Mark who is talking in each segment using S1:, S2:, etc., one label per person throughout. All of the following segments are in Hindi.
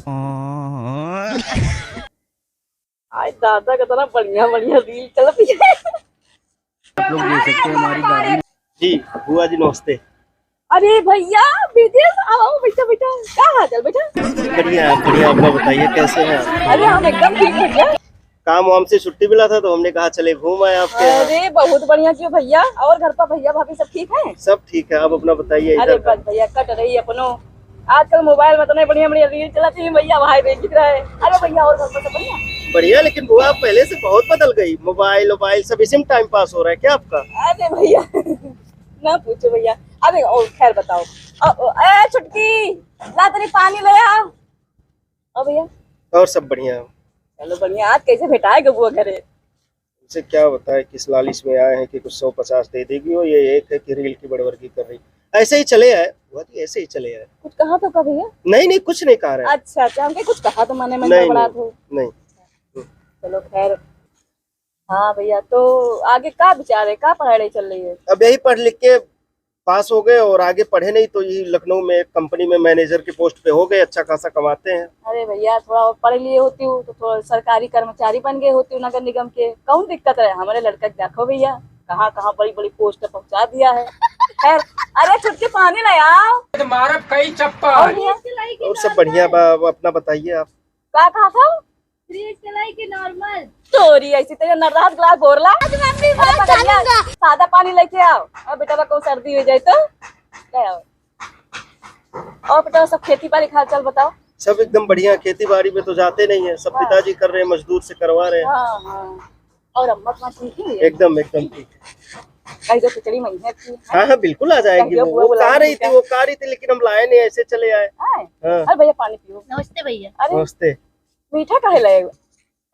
S1: आज दादा का तरह बढ़िया बढ़िया रील चल रही है।
S2: आप लोग देख सकते हैं हमारी गाड़ी।
S3: जी बुआ जी नमस्ते।
S1: अरे भैया विदेश आओ, बैठो बैठो, क्या हाल चाल बेटा?
S3: बढ़िया बढ़िया, अपना बताइए कैसे हैं आप?
S1: अरे हम एकदम ठीक भैया।
S3: काम वाम से छुट्टी मिला था तो हमने कहा चले घूम आए आपके यहाँ।
S1: अरे बहुत बढ़िया क्यों भैया, और घर पर भैया भाभी सब ठीक है?
S3: सब ठीक है, आप अपना बताइए।
S1: अरे
S3: इधर का
S1: बस भैया कट रही अपनो, आजकल मोबाइल में तो बढ़िया बढ़िया रील चलाती है भैया, वहाँ दिख रहा है। अरे भैया और घर पर सब बढ़िया?
S3: बढ़िया, लेकिन बुआ आप पहले से बहुत बदल गई। मोबाइल सब इसी में टाइम पास हो रहा है क्या आपका?
S1: अरे भैया ना पूछो भैया। अरे और खैर बताओ। ए छुटकी ला तेरी पानी ले आओ। ओ भैया
S3: और सब बढ़िया।
S1: चलो बढ़िया। आज कैसे भेटाएगा बुआ घरे?
S3: उसे क्या बताए किस लालिश में आए हैं कि कुछ 150 दे देगी, और ये एक है कि रील की बड़वर्गी कर रही। ऐसे ही चले आए बुआ जी, ऐसे ही चले आए।
S1: कुछ कहा तो का भैया?
S3: नहीं कुछ नहीं कहा रहे।
S1: अच्छा अच्छा, हमके कुछ कहा तो माने मैं
S3: नहीं
S1: बड़ा हूँ।
S3: नहीं।
S1: चलो खैर। हाँ भैया, तो आगे का विचार है, का पढ़ाई चल रही है?
S3: अब यही पढ़ लिख के पास हो गए और आगे पढ़े नहीं तो यही लखनऊ में एक कंपनी में मैनेजर की पोस्ट पे हो गए, अच्छा खासा कमाते हैं।
S1: अरे भैया थोड़ा और पढ़ लिए होती हूँ तो थोड़ा सरकारी कर्मचारी बन गए होती हूँ नगर निगम के, कौन दिक्कत है? हमारे लड़का देखो भैया कहाँ कहाँ बड़ी बड़ी पोस्ट पहुँचा दिया है। खैर अरे छुटके पानी ले आओ।
S4: कई चप्पल
S3: और सब बढ़िया अपना बताइए आप।
S1: का कहा था?
S5: के नॉर्मल
S1: चोरी ऐसी तेरे नर्राज ग्लास बोरला। सादा पानी लेके आओ। और बेटा को सर्दी हो जाए तो ले आओ। और बेटा सब खेती बाड़ी हाल चाल बताओ।
S3: सब एकदम बढ़िया, खेती बाड़ी में तो जाते नहीं है, सब पिताजी कर रहे हैं, मजदूर से करवा रहे हैं।
S1: हाँ हाँ। और अम्मा तुम्हारी ठीक है?
S3: एकदम एकदम ठीक है।
S1: कहीं तो खिचड़ी महीने की।
S3: हाँ बिल्कुल आ जाएगी। वो कहा रही थी लेकिन हम लाए नहीं, ऐसे चले आए। हाँ।
S1: अरे भैया पानी पियो।
S5: नमस्ते भैया।
S1: अरे
S3: नमस्ते।
S1: मीठा काहे लगेगा?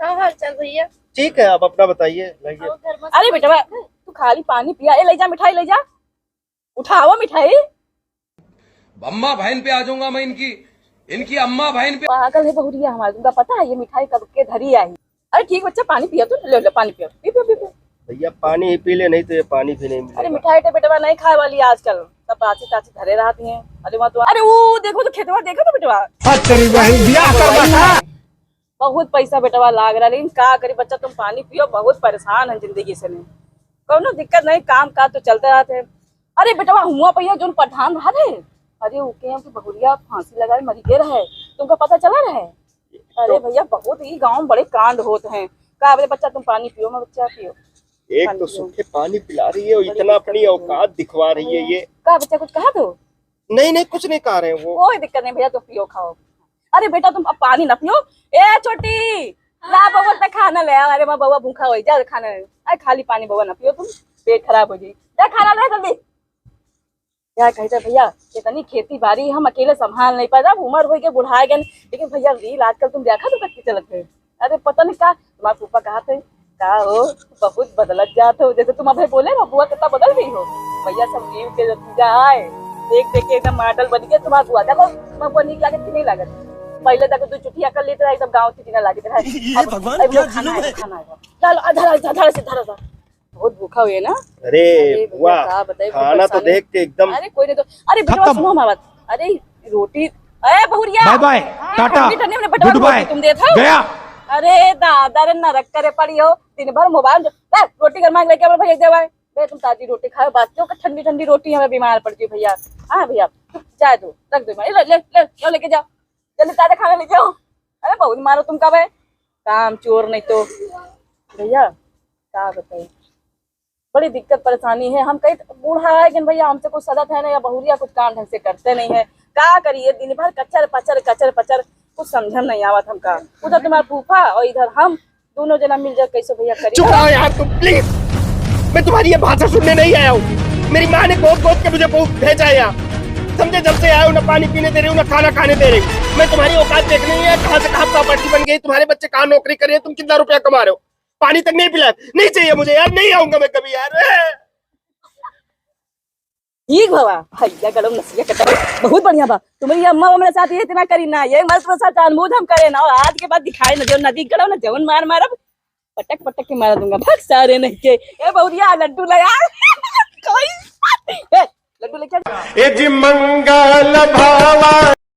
S5: क्या हाल चाल भैया?
S3: ठीक है, आप अपना बताइए। लाइए।
S1: अरे बेटा तू खाली पानी पिया, ले जा मिठाई ले जा, उठाओ मिठाई।
S4: अम्मा बहन पे आ जाऊंगा मैं, इनकी अम्मा बहन पे।
S1: पागल है बहुरिया हमारे, तुमका पता है ये मिठाई कब के धरी आई? अरे ठीक बच्चा पानी पिया, तू ले ले पानी पियो, पी पियो पी पियो।
S3: भैया पानी ही पी ले, नहीं तो ये पानी भी नहीं मिलेगा।
S1: अरे मिठाई तो बेटवा नहीं खाए वाली आजकल, सब ताची ताची धरे रहती हैं। अरे वहाँ तो अरे वो देखो तो खेतवा देखो तो बेटवा बहुत पैसा बेटवा लाग रहा, लेकिन का करी बच्चा, तुम पानी पियो, बहुत परेशान है जिंदगी से। नहीं कोनो दिक्कत नहीं, काम काज तो चलते रहते हैं। अरे बेटवा हुआ भैया जो प्रधान रहा थे, अरे उनके यहाँ की बहुरिया फांसी लगाए मरी गए रहे, तुमको पता चला रहे? अरे भैया बहुत ही गाँव बड़े कांड होते हैं। का बोले बच्चा तुम पानी पियो, मैं बच्चा पियो।
S3: एक तो सूखे पानी पिला रही है और इतना अपनी औकात दिखवा रही है ये।
S1: का बच्चा कुछ कहा तो?
S3: नहीं कुछ नहीं कहा रहे वो।
S1: कोई दिक्कत नहीं भैया, तुम पियो खाओ। अरे बेटा तुम अब पानी न पियो। ए छोटी ला बउआ तक खाना ले आओ। अरे मैं बउआ भूखा हो जा, खाना अरे खाली पानी बउआ न पियो, तुम पेट खराब हो जाए। जा खाना ले जल्दी। क्या कहते भैया, इतनी खेती बाड़ी हम अकेले संभाल नहीं पाए, उम्र हो गई बुढ़ा गए। लेकिन भैया रील आजकल तुम देखा तो कितनी चलत है। अरे पता नहीं का तुम्हारे पापा कहा थे का हो बहुत बदलत जाते हो, जैसे तुम अभी बोले ना बुआ कितना बदल गई हो। भैया सब रील के नतीजा आए, देख देख के एकदम मॉडल बन गया तुम्हारा बुआ। देखो तुम्हारा नीक लागत कि नहीं लागत? पहले तक तू चुटिया कर लेते रहा, एकदम गाँव की दिना लागे रहा। ये भगवान क्या जुलूम है। बहुत भूखा हुए ना।
S3: अरे वाह, खाना तो देख के एकदम।
S1: अरे कोई नहीं तो अरे बेटा सुनो हमारी बात। अरे रोटी ए बहुरिया
S2: बाय बाय टाटा गुड बाय
S1: तुम देता
S2: गया।
S1: अरे दादा रे नरक करे पड़ी हो, दिन भर मोबाइल रोटी घर मांग लेके भैया देवा भैया, तुम ताजी रोटी खाओ, बात क्यों ठंडी ठंडी रोटी हमें बीमार पड़ती है भैया। हाँ भैया चाय दो रख दो, ले ले ले लेके जाओ जल्दी, ताजा खाना लेके आओ। अरे बहुत मारो तुम कब है काम चोर नहीं तो। भैया क्या बताइए, बड़ी दिक्कत परेशानी है। हम कहीं बूढ़ा है लेकिन भैया हमसे कुछ सदत है नहीं, या बहुरिया कुछ काम ढंग से करते नहीं है। क्या करिए दिन भर कचर पचर कुछ समझ नहीं आवत हमका। उधर तुम्हारा फूफा और इधर हम दोनों जना मिल जाए कैसे भैया करिए।
S3: चुप रहो यार तुम प्लीज, मैं तुम्हारी ये भाषा सुनने नहीं आया हूँ। मेरी माँ ने गोद के मुझे भेजा है यहाँ, समझे? जब से आया हूँ ना पानी पीने दे रही हूँ ना खाना खाने दे रही हूँ। मैं तुम्हारी औकात देखनी है, कहाँ से कहाँ प्रॉपर्टी बन गई, तुम्हारे बच्चे कहाँ नौकरी कर रहे हैं, तुम कितना रुपया कमा रहे हो, पानी तक नहीं पिला। नहीं चाहिए मुझे यार, नहीं आऊंगा मैं कभी यार।
S1: ठीक बाबा भैया गलम नसिया कटा बहुत बढ़िया बा। तुम्हारी अम्मा मेरे साथ ये इतना करी ना, ये मस्त साथ अनमोद हम करे ना, और आज के बाद दिखाई न दो नदी गड़ो ना जवन मारब पटक के मार दूंगा। भग सारे नहीं के ए बहुरिया लड्डू लगा कोई लड्डू लेके।
S3: ए जी मंगल भावा।